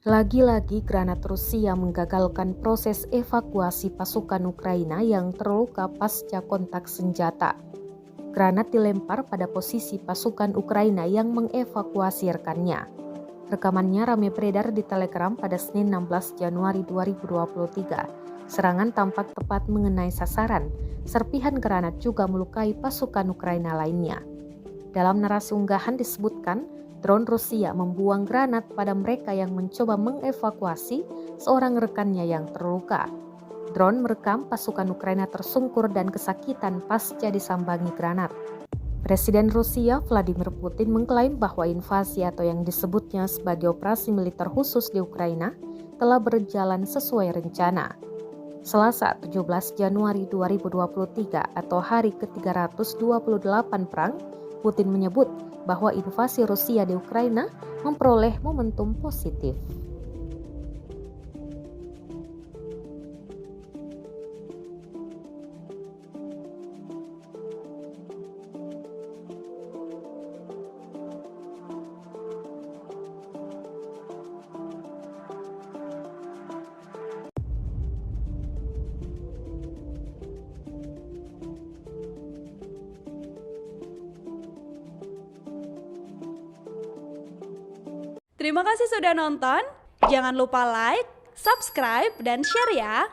Lagi-lagi granat Rusia menggagalkan proses evakuasi pasukan Ukraina yang terluka pasca kontak senjata. Granat dilempar pada posisi pasukan Ukraina yang mengevakuasi rekannya. Rekamannya ramai beredar di Telegram pada Senin 16 Januari 2023. Serangan tampak tepat mengenai sasaran. Serpihan granat juga melukai pasukan Ukraina lainnya. Dalam narasi unggahan disebutkan, drone Rusia membuang granat pada mereka yang mencoba mengevakuasi seorang rekannya yang terluka. Drone merekam pasukan Ukraina tersungkur dan kesakitan pasca disambangi granat. Presiden Rusia Vladimir Putin mengklaim bahwa invasi atau yang disebutnya sebagai operasi militer khusus di Ukraina telah berjalan sesuai rencana. Selasa 17 Januari 2023 atau hari ke-328 perang, Putin menyebut bahwa invasi Rusia di Ukraina memperoleh momentum positif. Terima kasih sudah nonton. Jangan lupa like, subscribe, dan share ya.